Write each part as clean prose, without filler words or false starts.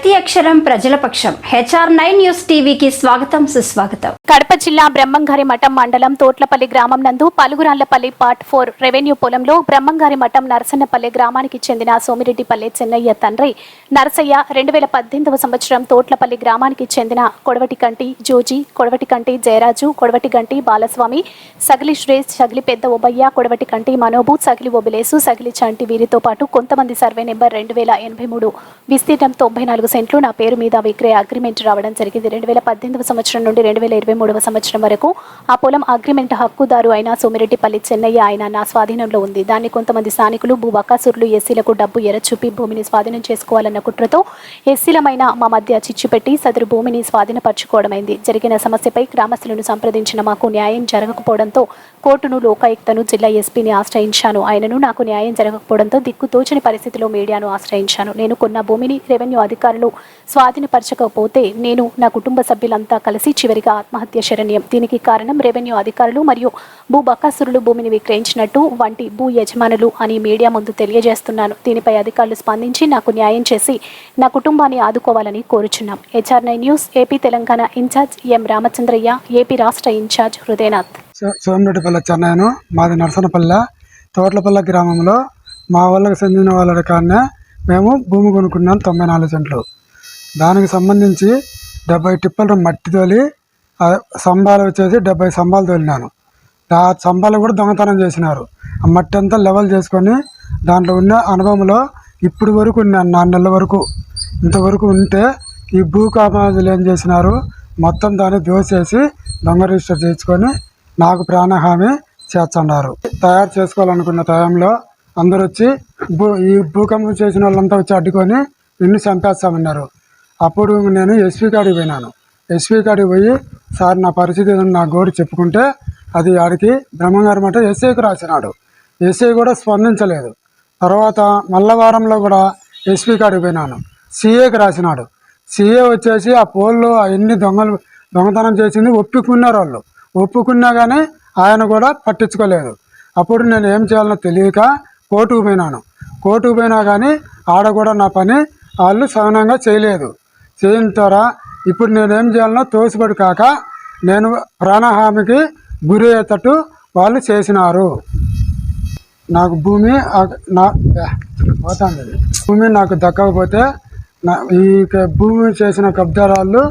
ప్రతి అక్షరం ప్రజల పక్షం. HR9 న్యూస్ టీవీకి స్వాగతం, సుస్వాగతం. కడప జిల్లా బ్రహ్మంగారి మఠం మండలం తోట్లపల్లి గ్రామం నందు పలుగురాళ్లపల్లి పార్ట్ 4 రెవెన్యూ పొలంలో బ్రహ్మంగారి మఠం నరసన్నపల్లి గ్రామానికి చెందిన సోమిరెడ్డిపల్లి చెన్నయ్య తండ్రి నరసయ్య 2018వ సంవత్సరం తోట్లపల్లి గ్రామానికి చెందిన కొడవటికంటి జోజి, కొడవటికంటి జయరాజు, కొడవటికంటి బాలస్వామి, సగిలి శ్రేష్, సగిలి పెద్ద ఓబయ్య, కొడవటికంటి మనోబు, సగిలి ఓబిలేసు, సగిలి చంటి వీరితో పాటు కొంతమంది సర్వే నెంబర్ 2083 విస్తీర్ణం 94 సెంట్లు నా పేరు మీద విక్రయ అగ్రిమెంట్ రావడం జరిగింది. 2018వ సంవత్సరం నుండి 2023వ సంవత్సరం వరకు ఆ పొలం అగ్రిమెంట్ హక్కుదారు అయిన సోమిరెడ్డిపల్లి చెన్నయ్య ఆయన నా స్వాధీనంలో ఉంది. దాన్ని కొంతమంది స్థానికులు భూ బకాసురులు ఎస్సీలకు డబ్బు ఎరచూపి భూమిని స్వాధీనం చేసుకోవాలన్న కుట్రతో ఎస్సీలమైన మా మధ్య చిచ్చుపెట్టి సదరు భూమిని స్వాధీనపరచుకోవడమైంది. జరిగిన సమస్యపై గ్రామస్తులను సంప్రదించిన మాకు న్యాయం జరగకపోవడంతో కోర్టును, లోకాయుక్తను, జిల్లా ఎస్పీని ఆశ్రయించాను. ఆయనను నాకు న్యాయం జరగకపోవడంతో దిక్కుతోచని పరిస్థితిలో మీడియాను ఆశ్రయించాను. నేను కొన్న భూమిని రెవెన్యూ అధికారులు స్వాధీనపరచకపోతే నేను, నా కుటుంబ సభ్యులంతా కలిసి చివరిగా ఆత్మహత్య శరణ్యం. దీనికి కారణం రెవెన్యూ అధికారులు మరియు భూ బకాసురులు భూమిని విక్రయించినట్టు వంటి భూ యజమానులు అని మీడియా ముందు తెలియజేస్తున్నాను. దీనిపై అధికారులు స్పందించి నాకు న్యాయం చేసి నా కుటుంబాన్ని ఆదుకోవాలని కోరుచున్నాం. HR9 news AP Telangana incharge M Ramachandraiah, AP రాష్ట్ర ఇన్ఛార్జ్ హృదయనాథ్. సోమిరెడ్డిపల్లి చెన్నయ్యను, మాది నరసనపల్లె తోట్లపల్లి గ్రామంలో మా వాళ్ళకి చెందిన వాళ్ళ కాడనే మేము భూమి కొనుక్కున్నాం 94 సెంట్లు. దానికి సంబంధించి 70 టిప్పలు మట్టి తోలి సంబాలు వచ్చేసి 70 సంబాలు తోలినాను. ఆ సంబాలు కూడా దొంగతనం చేసినారు. ఆ మట్టి అంతా లెవెల్ చేసుకొని దాంట్లో ఉన్న అనుభవంలో ఇప్పుడు వరకు ఉన్నాను, 4 నెలల వరకు ఇంతవరకు ఉంటే ఈ భూ కామాదులు ఏం చేసినారు, మొత్తం దాన్ని దోసేసి దొంగ రిజిస్టర్ చేయించుకొని నాకు ప్రాణహామీ చేస్తున్నారు. తయారు చేసుకోవాలనుకున్న టైంలో అందరూ వచ్చి ఈ భూకంపం చేసిన వాళ్ళంతా వచ్చి అడ్డుకొని నిన్ను చంపేస్తామన్నారు. అప్పుడు నేను ఎస్పీ కాడికి పోయినాను. ఎస్పీ కాడికి పోయి సార్ నా పరిస్థితి నా గోడు చెప్పుకుంటే అది ఆడికి బ్రహ్మంగారి మాట ఎస్ఐకి రాసినాడు. ఎస్ఐ కూడా స్పందించలేదు. తర్వాత మళ్ళా వారంలో కూడా ఎస్పీ కాడికి పోయినాను. సిఏకి రాసినాడు. సిఏ వచ్చేసి ఆ పోల్లో ఎన్ని దొంగతనం చేసింది ఒప్పుకున్నారు. వాళ్ళు ఒప్పుకున్నా కానీ ఆయన కూడా పట్టించుకోలేదు. అప్పుడు నేను ఏం చేయాలనో తెలియక కోర్టుకు పోయినాను. కోర్టుకు పోయినా కానీ ఆడ కూడా నా పని వాళ్ళు సహనంగా చేయలేదు. చేయని ద్వారా ఇప్పుడు నేనేం చేయాలనో తోసిపడి కాక నేను ప్రాణహామీకి గురి అయ్యేటట్టు వాళ్ళు చేసినారు. నాకు భూమి నాకు దక్కకపోతే ఈ భూమి చేసిన కబ్జారాళ్ళు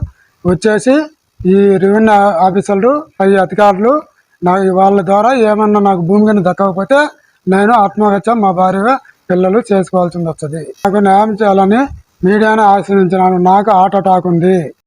వచ్చేసి ఈ రెవెన్యూ ఆఫీసర్లు, పై అధికారులు వాళ్ళ ద్వారా ఏమన్నా నాకు భూమి కానీ దక్కకపోతే నేను ఆత్మహత్య, మా భార్య, పిల్లలు చేసుకోవాల్సి వస్తుంది. నాకు న్యాయం చేయాలని మీడియాను ఆశ్రయించినాను. నాకు హార్ట్ అటాక్ ఉంది.